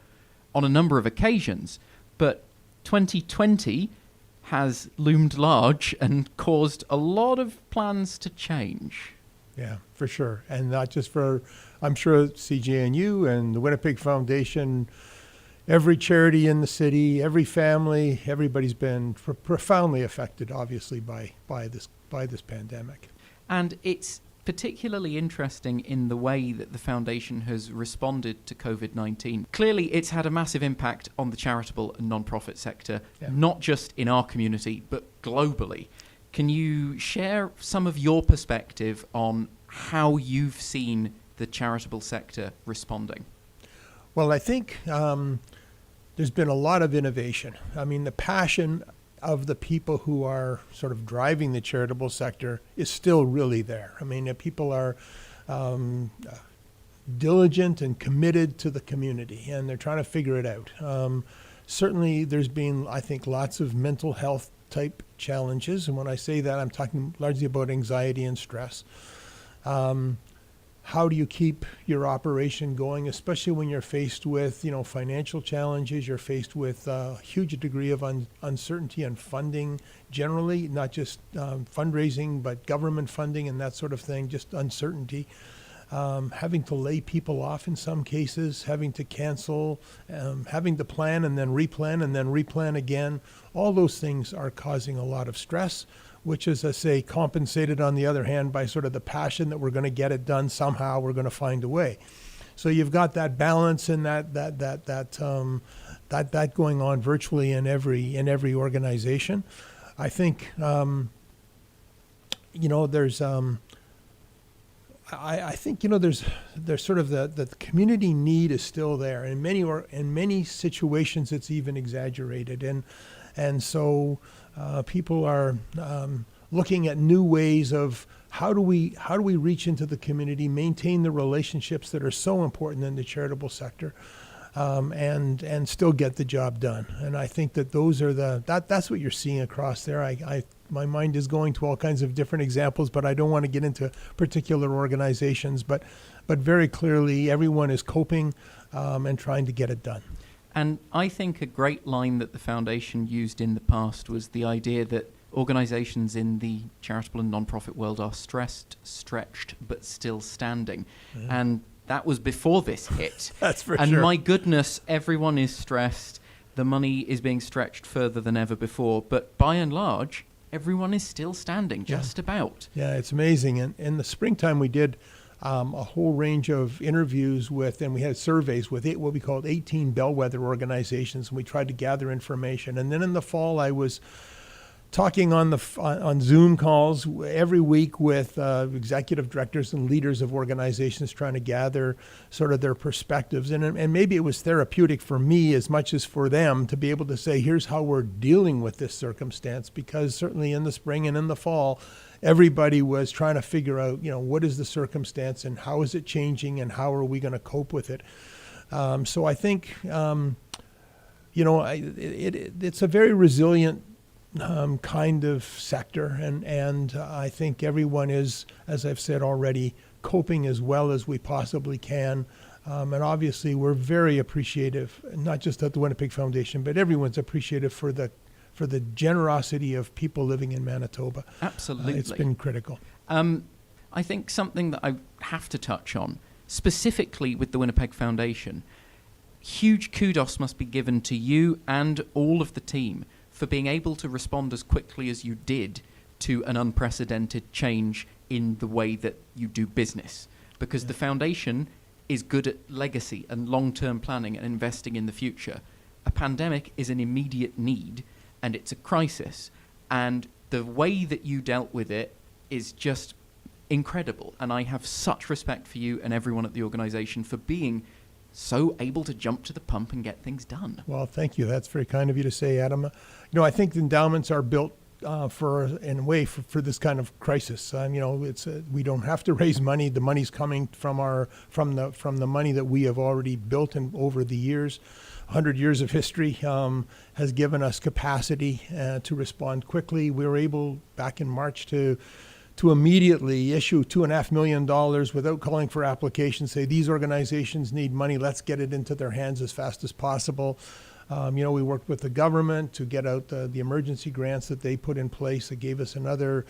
S12: on a number of occasions, but 2020 has loomed large and caused a lot of plans to change.
S1: Yeah, for sure. And not just for, I'm sure, CJNU and the Winnipeg Foundation, every charity in the city, every family, everybody's been profoundly affected, obviously, by this pandemic.
S12: And it's particularly interesting in the way that the foundation has responded to COVID-19. Clearly, it's had a massive impact on the charitable and non-profit sector, not just in our community, but globally. Can you share some of your perspective on how you've seen the charitable sector responding?
S1: Well, I think there's been a lot of innovation. I mean, the passion of the people who are sort of driving the charitable sector is still really there. I mean, people are diligent and committed to the community, and they're trying to figure it out. Certainly, there's been, I think, lots of mental health type challenges. And when I say that, I'm talking largely about anxiety and stress. How do you keep your operation going, especially when you're faced with, financial challenges, you're faced with a huge degree of uncertainty and funding generally, not just fundraising, but government funding and that sort of thing, just uncertainty. Having to lay people off in some cases, having to cancel, having to plan and then replan again. All those things are causing a lot of stress, which is, I say, compensated on the other hand by sort of the passion that we're going to get it done somehow. We're going to find a way. So you've got that balance and that going on virtually in every organization. I think there's I think there's sort of the community need is still there. In many situations it's even exaggerated, and so people are looking at new ways of how do we reach into the community, maintain the relationships that are so important in the charitable sector, and still get the job done. And I think that those are that's what you're seeing across there. My mind is going to all kinds of different examples, but I don't want to get into particular organizations. But very clearly, everyone is coping and trying to get it done.
S12: And I think a great line that the foundation used in the past was the idea that organizations in the charitable and non-profit world are stressed, stretched, but still standing. Yeah. And that was before this hit.
S1: That's for
S12: and
S1: sure.
S12: And my goodness, everyone is stressed. The money is being stretched further than ever before. But by and large, everyone is still standing, just about.
S1: Yeah, it's amazing. And in the springtime, we did a whole range of interviews with, and we had surveys with what we called 18 bellwether organizations, and we tried to gather information. And then in the fall, I was talking on Zoom calls every week with executive directors and leaders of organizations, trying to gather sort of their perspectives. And maybe it was therapeutic for me as much as for them to be able to say, here's how we're dealing with this circumstance, because certainly in the spring and in the fall, everybody was trying to figure out, what is the circumstance and how is it changing and how are we going to cope with it. So I think, it's a very resilient kind of sector, and I think everyone is, as I've said already, coping as well as we possibly can. And obviously, we're very appreciative, not just at the Winnipeg Foundation, but everyone's appreciative for the generosity of people living in Manitoba.
S12: Absolutely.
S1: It's been critical.
S12: I think something that I have to touch on, specifically with the Winnipeg Foundation, huge kudos must be given to you and all of the team for being able to respond as quickly as you did to an unprecedented change in the way that you do business. Because the foundation is good at legacy and long-term planning and investing in the future. A pandemic is an immediate need, and it's a crisis. And the way that you dealt with it is just incredible. And I have such respect for you and everyone at the organization for being so able to jump to the pump and get things done.
S1: Well, thank you. That's very kind of you to say, Adam. I think the endowments are built for this kind of crisis. We don't have to raise money. The money's coming from the money that we have already built over the years. 100 years of history has given us capacity to respond quickly. We were able, back in March, to immediately issue $2.5 million without calling for applications, say these organizations need money, let's get it into their hands as fast as possible. We worked with the government to get out the emergency grants that they put in place. It gave us another,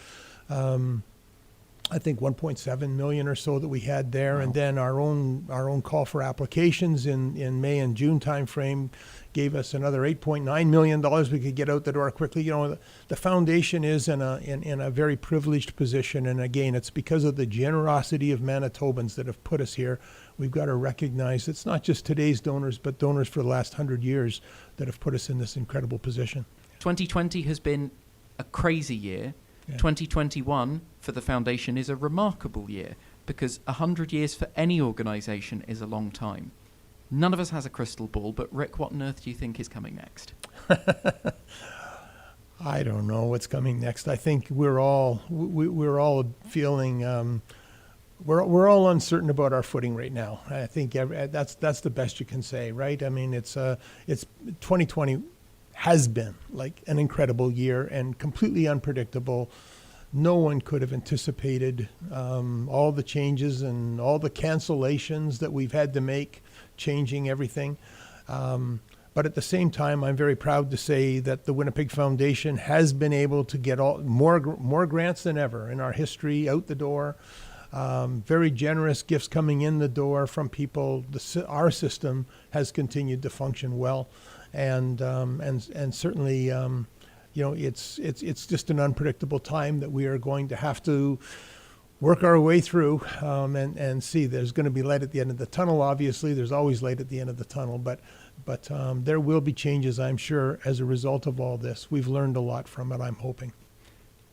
S1: I think, 1.7 million or so that we had there. Wow. And then our own call for applications in May and June timeframe gave us another $8.9 million we could get out the door quickly. The foundation is in a very privileged position. And again, it's because of the generosity of Manitobans that have put us here. We've got to recognize it's not just today's donors, but donors for the last 100 years that have put us in this incredible position.
S12: 2020 has been a crazy year. Yeah. 2021 for the foundation is a remarkable year, because 100 years for any organization is a long time. None of us has a crystal ball, but Rick, what on earth do you think is coming next?
S1: I don't know what's coming next. I think we're all feeling we're all uncertain about our footing right now. I think that's the best you can say, right? I mean, it's 2020 has been like an incredible year and completely unpredictable. No one could have anticipated all the changes and all the cancellations that we've had to make, changing everything. But at the same time, I'm very proud to say that the Winnipeg Foundation has been able to get more grants than ever in our history out the door. Very generous gifts coming in the door from people. Our system has continued to function well, and certainly, it's just an unpredictable time that we are going to have to work our way through and see. There's going to be light at the end of the tunnel. Obviously, there's always light at the end of the tunnel, but there will be changes, I'm sure, as a result of all this. We've learned a lot from it, I'm hoping.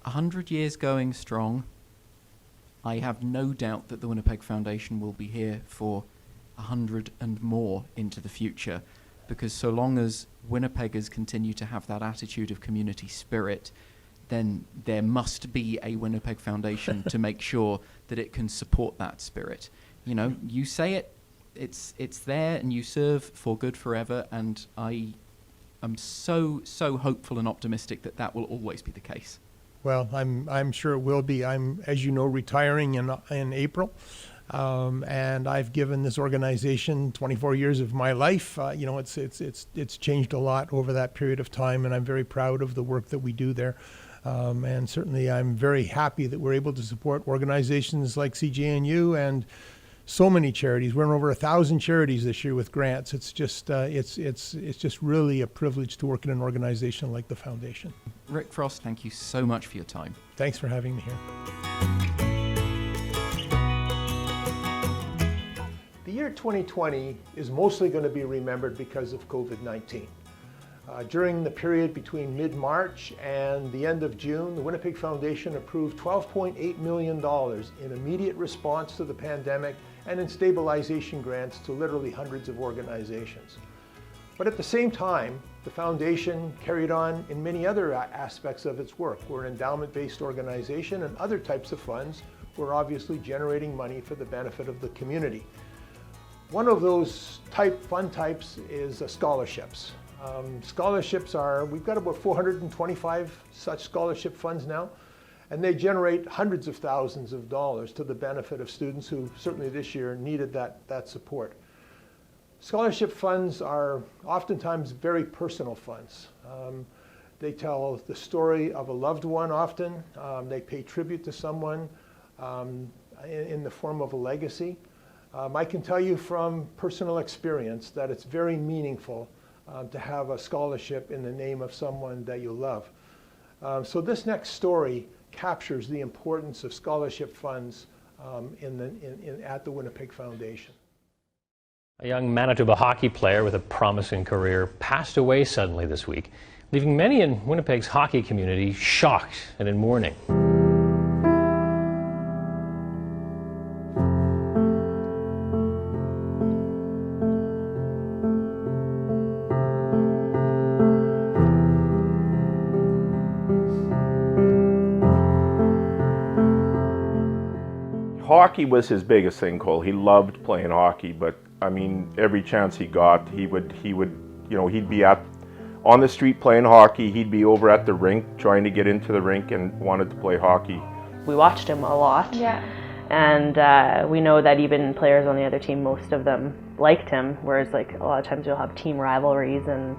S12: 100 years going strong. I have no doubt that the Winnipeg Foundation will be here for 100 and more into the future, because so long as Winnipeggers continue to have that attitude of community spirit, then there must be a Winnipeg Foundation to make sure that it can support that spirit. You say it's there, and you serve for good forever, and I am so hopeful and optimistic that will always be the case.
S1: Well, I'm sure it will be. I'm, as you know, retiring in April, and I've given this organization 24 years of my life. It's changed a lot over that period of time, and I'm very proud of the work that we do there. And certainly, I'm very happy that we're able to support organizations like CJNU and so many charities. We're in over 1,000 charities this year with grants. It's just really a privilege to work in an organization like the Foundation.
S12: Rick Frost, thank you so much for your time.
S1: Thanks for having me here. The year 2020 is mostly going to be remembered because of COVID-19. During the period between mid-March and the end of June, the Winnipeg Foundation approved $12.8 million in immediate response to the pandemic and in stabilization grants to literally hundreds of organizations. But at the same time, the Foundation carried on in many other aspects of its work. We're an endowment-based organization, and other types of funds were obviously generating money for the benefit of the community. One of those fund types is scholarships. We've got about 425 such scholarship funds now, and they generate hundreds of thousands of dollars to the benefit of students who certainly this year needed that support. Scholarship funds are oftentimes very personal funds. They tell the story of a loved one often. They pay tribute to someone in the form of a legacy. I can tell you from personal experience that it's very meaningful to have a scholarship in the name of someone that you love. So this next story captures the importance of scholarship funds at the Winnipeg Foundation.
S13: A young Manitoba hockey player with a promising career passed away suddenly this week, leaving many in Winnipeg's hockey community shocked and in mourning.
S14: Hockey was his biggest thing, Cole. He loved playing hockey, but I mean, every chance he got, he would You know, he'd be on the street playing hockey, he'd be over at the rink trying to get into the rink and wanted to play hockey.
S20: We watched him a lot. Yeah. And we know that even players on the other team, most of them liked him, whereas like a lot of times you'll have team rivalries and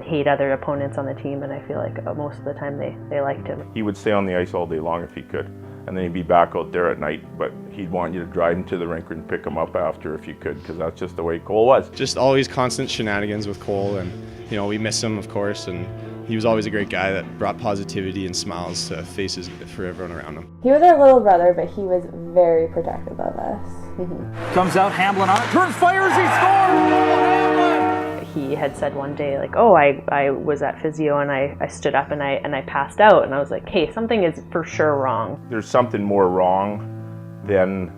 S20: hate other opponents on the team, and I feel like most of the time they liked him.
S14: He would stay on the ice all day long if he could, and then he'd be back out there at night, but he'd want you to drive him to the rink and pick him up after if you could, because that's just the way Cole was.
S15: Just always constant shenanigans with Cole, and you know, we miss him, of course, and he was always a great guy that brought positivity and smiles to faces for everyone around him.
S16: He was our little brother, but he was very protective of us.
S17: Comes out, Hamblin on it, turns, fires, he scores!
S20: He had said one day, like, oh, I was at physio and I stood up and I passed out, and I was like, hey, something is for sure wrong.
S14: There's something more wrong than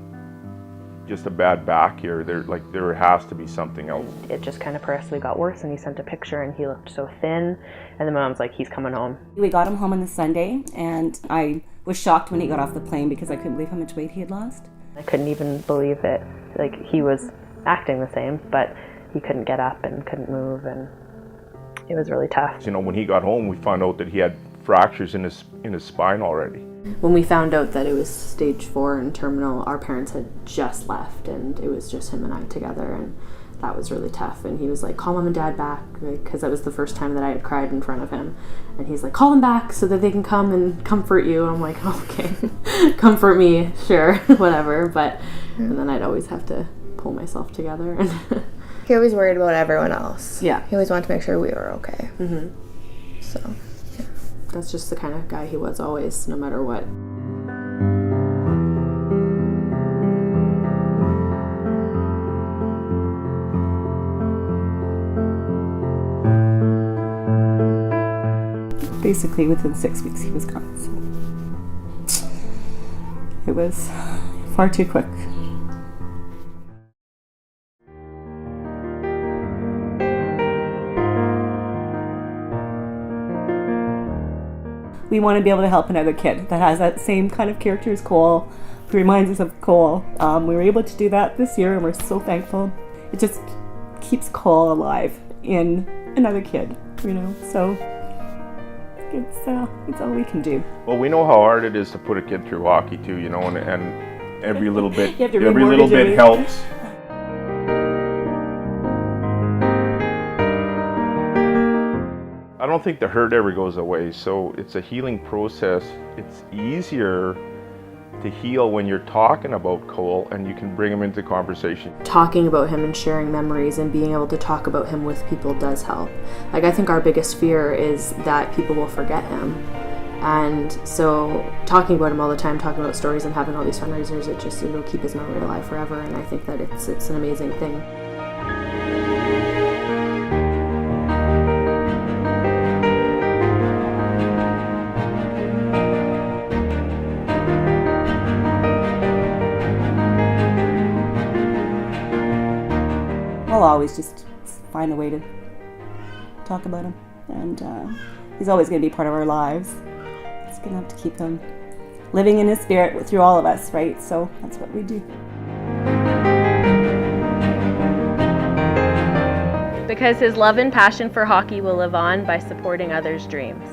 S14: just a bad back here. There has to be something else.
S20: It just kind of progressively got worse, and he sent a picture and he looked so thin, and the mom's like, he's coming home.
S18: We got him home on the Sunday, and I was shocked when he got off the plane because I couldn't believe how much weight he had lost.
S20: I couldn't even believe it. Like, he was acting the same, but he couldn't get up and couldn't move, and it was really tough.
S14: You know, when he got home, we found out that he had fractures in his spine already.
S19: When we found out that it was stage 4 and terminal, our parents had just left, and it was just him and I together, and that was really tough. And he was like, call mom and dad back, because that was the first time that I had cried in front of him. And he's like, call them back so that they can come and comfort you. I'm like, oh, okay, comfort me, sure, whatever. But and then I'd always have to pull myself together.
S16: He always worried about everyone else.
S19: Yeah.
S16: He always wanted to make sure we were okay.
S19: Mm-hmm.
S16: So, yeah.
S19: That's just the kind of guy he was always, no matter what.
S18: Basically, within 6 weeks, he was gone. So it was far too quick. We want to be able to help another kid that has that same kind of character as Cole, who reminds us of Cole. We were able to do that this year, and we're so thankful. It just keeps Cole alive in another kid, you know, so it's all we can do.
S14: Well, we know how hard it is to put a kid through hockey too, you know, and every little bit helps. I don't think the hurt ever goes away, so it's a healing process. It's easier to heal when you're talking about Cole and you can bring him into conversation.
S19: Talking about him and sharing memories and being able to talk about him with people does help. Like, I think our biggest fear is that people will forget him. And so talking about him all the time, talking about stories and having all these fundraisers, it'll keep his memory alive forever, and I think that it's an amazing thing.
S18: I'll always just find a way to talk about him, and he's always going to be part of our lives. It's going to have to keep him living in his spirit through all of us, right? So that's what we do.
S16: Because his love and passion for hockey will live on by supporting others' dreams.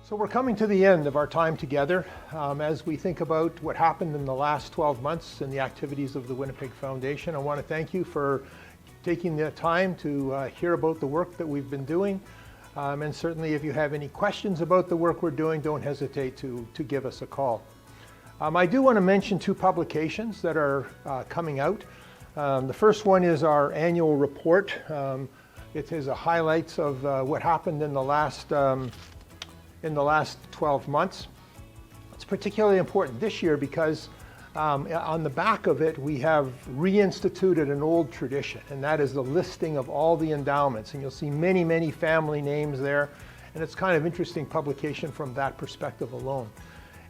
S1: So we're coming to the end of our time together. As we think about what happened in the last 12 months and the activities of the Winnipeg Foundation, I want to thank you for taking the time to hear about the work that we've been doing. And certainly if you have any questions about the work we're doing, don't hesitate to give us a call. I do want to mention 2 publications that are coming out. The first one is our annual report. It is a highlights of what happened in the last 12 months. It's particularly important this year because on the back of it we have reinstituted an old tradition, and that is the listing of all the endowments, and you'll see many, many family names there, and it's kind of interesting publication from that perspective alone.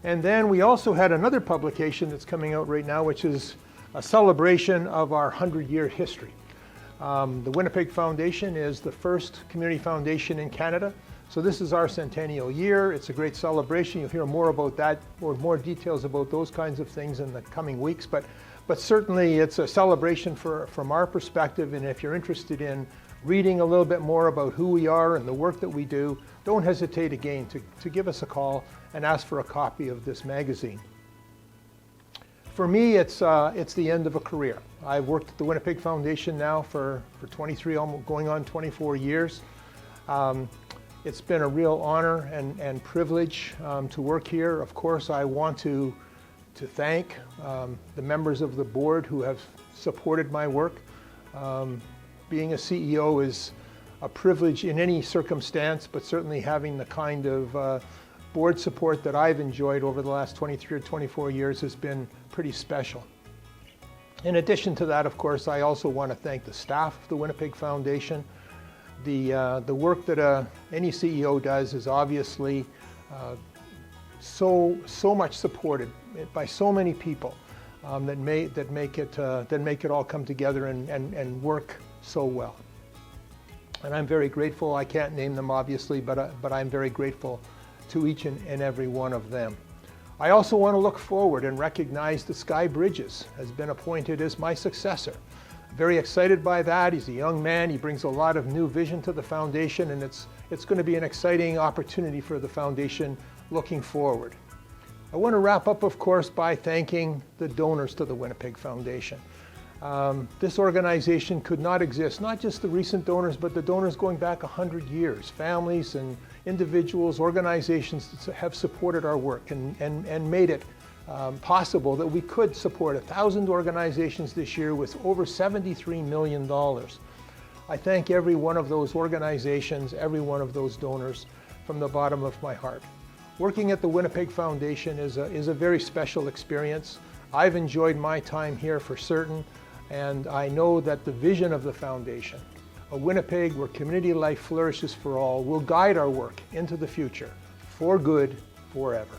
S1: And then we also had another publication that's coming out right now, which is a celebration of our 100-year history. The Winnipeg Foundation is the first community foundation in Canada So this is our centennial year. It's a great celebration. You'll hear more about that, or more details about those kinds of things in the coming weeks. But certainly it's a celebration from our perspective, and if you're interested in reading a little bit more about who we are and the work that we do, don't hesitate again to give us a call and ask for a copy of this magazine. For me, it's the end of a career. I've worked at the Winnipeg Foundation now for 23, almost going on 24 years. It's been a real honor and privilege to work here. Of course, I want to thank the members of the board who have supported my work. Being a CEO is a privilege in any circumstance, but certainly having the kind of board support that I've enjoyed over the last 23 or 24 years has been pretty special. In addition to that, of course, I also want to thank the staff of the Winnipeg Foundation. The work that any CEO does is obviously so much supported by so many people that make it all come together and work so well. And I'm very grateful. I can't name them obviously, but I'm very grateful to each and every one of them. I also want to look forward and recognize that Sky Bridges has been appointed as my successor. Very excited by that. He's a young man. He brings a lot of new vision to the foundation, and it's going to be an exciting opportunity for the foundation looking forward. I want to wrap up, of course, by thanking the donors to the Winnipeg Foundation. This organization could not exist, not just the recent donors, but the donors going back 100 years, families and individuals, organizations that have supported our work and made it possible that we could support 1,000 organizations this year with over $73 million. I thank every one of those organizations, every one of those donors from the bottom of my heart. Working at the Winnipeg Foundation is a very special experience. I've enjoyed my time here for certain, and I know that the vision of the foundation, a Winnipeg where community life flourishes for all, will guide our work into the future for good forever.